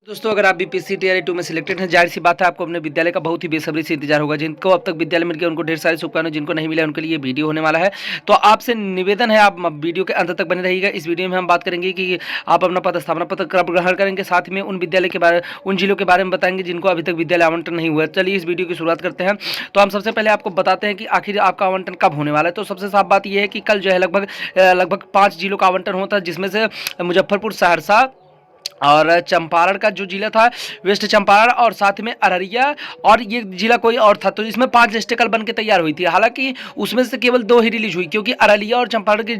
दोस्तों, अगर आप बीपीएससी टीआरई 2 में सिलेक्टेड हैं, जाहिर सी बात है आपको अपने विद्यालय का बहुत ही बेसब्री से इंतजार होगा। जिनको अब तक विद्यालय मिल गया उनको ढेर सारी शुभकामनाएं, जिनको नहीं मिला उनके लिए वीडियो होने वाला है। तो आपसे निवेदन है, आप वीडियो के अंत तक बने रहिएगा। इस वीडियो में हम बात करेंगे कि आप अपना पदस्थापना पत्र कब ग्रहण करेंगे, साथ में उन विद्यालय के बारे, उन जिलों के बारे में बताएंगे जिनको अभी तक विद्यालय आवंटन नहीं हुआ है। चलिए इस वीडियो की शुरुआत करते हैं। तो हम सबसे पहले आपको बताते हैं कि आखिर आपका आवंटन कब होने वाला है। तो सबसे साफ बात यह है कि कल जो है लगभग 5 जिलों का आवंटन होता है, जिसमें से मुजफ्फरपुर, सहरसा और चंपारण का जो जिला था वेस्ट चंपारण, और साथ में अररिया, और ये जिला कोई और था। तो इसमें 5 लिस्टें कल बन के तैयार हुई थी। हालांकि उसमें से केवल 2 ही रिलीज हुई, क्योंकि अररिया और चंपारण के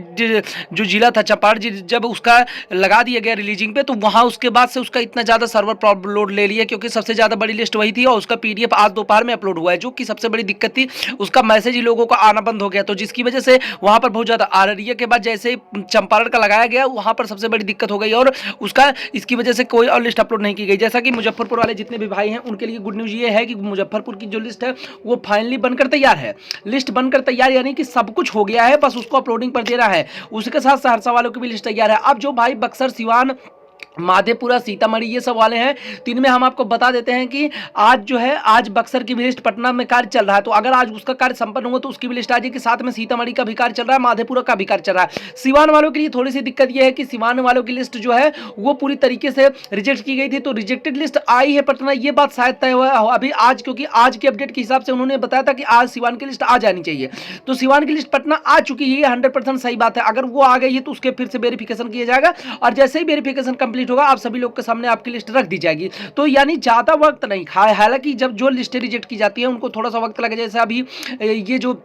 जो जिला था चंपारण, जब उसका लगा दिया गया रिलीजिंग पे, तो वहाँ उसके बाद से उसका इतना ज़्यादा सर्वर प्रॉब्लम लोड ले लिया, क्योंकि सबसे ज़्यादा बड़ी लिस्ट वही थी और उसका PDF आज दोपहर में अपलोड हुआ है। जो कि सबसे बड़ी दिक्कत थी, उसका मैसेज ही लोगों को आना बंद हो गया, तो जिसकी वजह से वहाँ पर बहुत ज़्यादा, अररिया के बाद जैसे चंपारण का लगाया गया वहाँ पर सबसे बड़ी दिक्कत हो गई, और उसका इसकी वजह से कोई और लिस्ट अपलोड नहीं की गई। जैसा कि मुजफ्फरपुर वाले जितने भी भाई हैं उनके लिए गुड न्यूज़ ये है कि मुजफ्फरपुर की जो लिस्ट है वो फाइनली बनकर तैयार है। लिस्ट बनकर तैयार यानी कि सब कुछ हो गया है, बस उसको अपलोडिंग पर देना है। उसके साथ सहरसा वालों की भी लिस्ट तैयार है। अब जो भाई बक्सर, सिवान, माधेपुरा, सीतामढ़ी ये सब वाले हैं, तो इनमें हम आपको बता देते हैं कि आज जो है, आज बक्सर की भी लिस्ट पटना में कार्य चल रहा है। तो अगर आज उसका कार्य संपन्न हुआ तो उसकी भी लिस्ट आ जाएगी। साथ में सीतामढ़ी का भी कार्य चल रहा है, माधेपुरा का भी कार्य चल रहा है। सिवान वालों के लिए थोड़ी सी दिक्कत यह है कि सिवान वालों की लिस्ट जो है वो पूरी तरीके से रिजेक्ट की गई थी। तो रिजेक्टेड लिस्ट आई है पटना, ये बात शायद तय हुआ है अभी आज, क्योंकि आज के अपडेट के हिसाब से उन्होंने बताया था कि आज सिवान की लिस्ट आ जानी चाहिए। तो सिवान की लिस्ट पटना आ चुकी है, 100% सही बात है। अगर वो आ गई है तो उसके फिर से वेरिफिकेशन किया जाएगा, और जैसे ही वेरिफिकेशन कंप्लीट होगा आप सभी लोग के सामने आपकी लिस्ट रख दी जाएगी। तो यानी ज्यादा वक्त नहीं, हालांकि जब जो लिस्टें रिजेक्ट की जाती है उनको थोड़ा सा वक्त लगे। जैसे अभी ये जो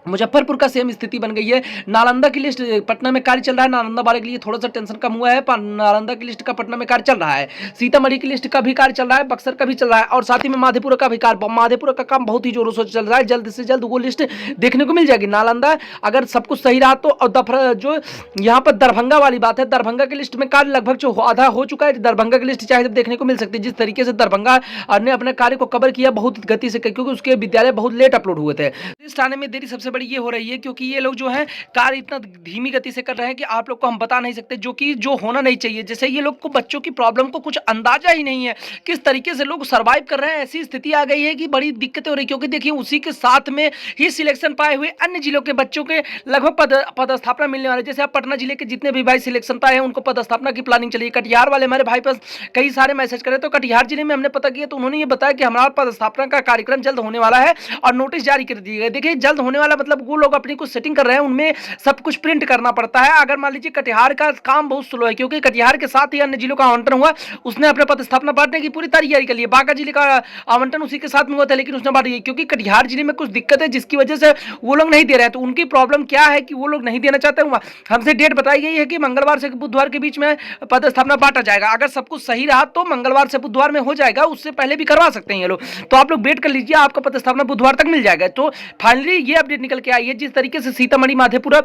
मुजफ्फरपुर का सेम स्थिति बन गई है। नालंदा की लिस्ट पटना में कार्य चल रहा है, नालंदा वाले के लिए थोड़ा सा टेंशन कम हुआ है, पर नालंदा की लिस्ट का पटना में कार्य चल रहा है। सीतामढ़ी की लिस्ट का भी कार्य चल रहा है, बक्सर का भी चल रहा है, और साथ ही में माधेपुरा का भी कार्य, माधेपुरा का काम बहुत ही जोरों से चल रहा है। जल्द से जल्द वो लिस्ट देखने को मिल जाएगी। नालंदा अगर सब कुछ सही रहा तो, और जो यहाँ पर दरभंगा वाली बात है, दरभंगा की लिस्ट में कार्य लगभग जो आधा हो चुका है। दरभंगा की लिस्ट चाहे देखने को मिल सकती है। जिस तरीके से दरभंगा ने अपने कार्य को कवर किया बहुत गति से, क्योंकि उसके विद्यालय बहुत लेट अपलोड हुए थे। लिस्ट आने में देरी सबसे बड़ी ये हो रही है क्योंकि ये लोग जो है कार्य इतना धीमी गति से कर रहे हैं कि आप लोग को हम बता नहीं सकते, जो होना नहीं चाहिए। जैसे ये लोग को, बच्चों की प्रॉब्लम को कुछ अंदाजा ही नहीं है, किस तरीके से लोग सरवाइव कर रहे हैं। ऐसी स्थिति आ गई है कि बड़ी दिक्कतें हो रही, क्योंकि देखिए उसी के साथ में ही सिलेक्शन पाए हुए अन्य जिलों के बच्चों के लगभग पदस्थापना मिलने वाले। जैसे आप पटना जिले के जितने भी भाई सिलेक्शन पाए हैं उनको पदस्थापना की प्लानिंग चली। कटिहार वाले हमारे भाई पास कई सारे मैसेज करे, तो कटिहार जिले में हमने पता किया तो उन्होंने ये बताया कि हमारा पदस्थापना का कार्यक्रम जल्द होने वाला है और नोटिस जारी कर दिए गए। देखिए जल्द होने वाला मतलब वो लोग अपनी कुछ सेटिंग कर रहे हैं, उनमें सब कुछ प्रिंट करना पड़ता है। अगर मान लीजिए कटिहार का काम बहुत स्लो है, क्योंकि कटिहार के साथ ही अन्य जिलों का आवंटन हुआ, उसने अपने पदस्थापना बांटने की पूरी तैयारी कर ली है। बांका जिले का आवंटन उसी के साथ में हुआ था, लेकिन उसने बांट दिया, क्योंकि कटिहार जिले में कुछ दिक्कत है जिसकी वजह से वो लोग नहीं दे रहे हैं। तो उनकी प्रॉब्लम क्या है कि वो लोग नहीं देना चाहते। हमसे डेट बताई गई है कि मंगलवार से बुधवार के बीच में पदस्थापना बांटा जाएगा। अगर सब कुछ सही रहा तो मंगलवार से बुधवार में हो जाएगा, उससे पहले भी करवा सकते हैं ये लोग। तो आप लोग वेट कर लीजिए, आपका पदस्थापना बुधवार तक मिल जाएगा। तो फाइनली ये अपडेट निकल के आई है। जिस तरीके से सीतामढ़ी, माधेपुरा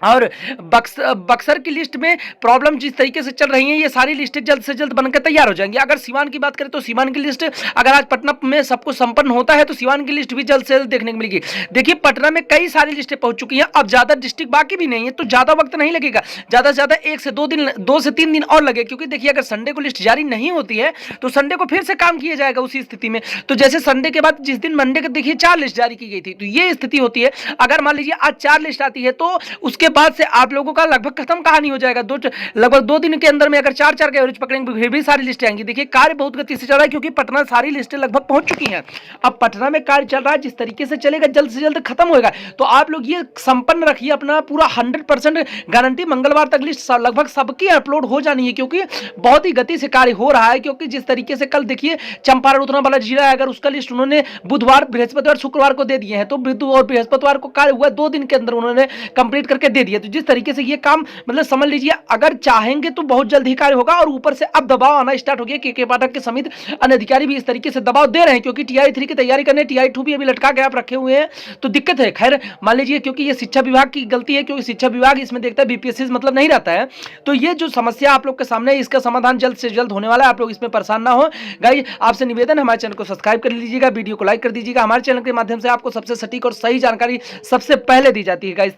और बक्सर की लिस्ट में प्रॉब्लम जिस तरीके से चल रही है, ये सारी लिस्टें जल्द से जल्द बनकर तैयार हो जाएंगी। अगर सिवान की बात करें तो सिवान की लिस्ट अगर आज पटना में सब कुछ संपन्न होता है तो सिवान की लिस्ट भी जल्द से जल्द देखने को मिलेगी। देखिए पटना में कई सारी लिस्टें पहुंच चुकी हैं, अब ज्यादा डिस्ट्रिक्ट बाकी भी नहीं है, तो ज्यादा वक्त नहीं लगेगा। ज्यादा से ज्यादा 1 से 2 दिन, 2 से 3 दिन और लगे, क्योंकि देखिए अगर संडे को लिस्ट जारी नहीं होती है तो संडे को फिर से काम किया जाएगा उसी स्थिति में। तो जैसे संडे के बाद जिस दिन मंडे को देखिए 4 लिस्ट जारी की गई थी, तो ये स्थिति होती है। अगर मान लीजिए आज 4 लिस्ट आती है तो उसके बाद से आप लोगों का लगभग खत्म कहानी हो जाएगा। लगभग 2 दिन के अंदर में अगर 4-4 के एवरेज पकड़ेंगे फिर भी सारी लिस्टें आएंगी। देखिए कार्य बहुत गति से चल रहा है, क्योंकि पटना सारी लिस्टें लगभग पहुंच चुकी हैं। अब पटना में कार्य चल रहा है, जिस तरीके से चलेगा जल्द से जल्द खत्म होगा। तो आप लोग ये संपन्न रखिए अपना पूरा 100% गारंटी, मंगलवार तक लिस्ट लगभग सबकी अपलोड हो जानी है, क्योंकि बहुत ही गति से कार्य हो रहा है। क्योंकि जिस तरीके से कल देखिए चंपारण उतना बड़ा जिला है, अगर उसका लिस्ट उन्होंने बुधवार, बृहस्पतिवार, शुक्रवार को दे दिए हैं, तो बुध और बृहस्पतिवार को कार्य हुआ 2 दिन के अंदर उन्होंने कंप्लीट करके दे दिया। तो जिस तरीके से ये काम मतलब समझ लीजिए अगर चाहेंगे तो बहुत जल्द ही कार्य होगा। और ऊपर से अब दबाव आना स्टार्ट हो गया, के पाठक के समेत अन्य अधिकारी भी इस तरीके से दबाव दे रहे हैं, क्योंकि TI 3 की तैयारी करने, TI 2 भी अभी लटका के आप रखे हुए हैं, तो दिक्कत है। खैर मान लीजिए क्योंकि ये शिक्षा विभाग की गलती है, क्योंकि शिक्षा विभाग इसमें देखता है BPSC मतलब नहीं रहता है। तो ये जो समस्या आप लोग के सामने है, इसका समाधान जल्द से जल्द होने वाला है। आप लोग इसमें परेशान ना हो। गाइस आपसे निवेदन है, हमारे चैनल को सब्सक्राइब कर लीजिएगा, वीडियो को लाइक कर दीजिएगा। हमारे चैनल के माध्यम से आपको सबसे सटीक और सही जानकारी सबसे पहले दी जाती है गाइस।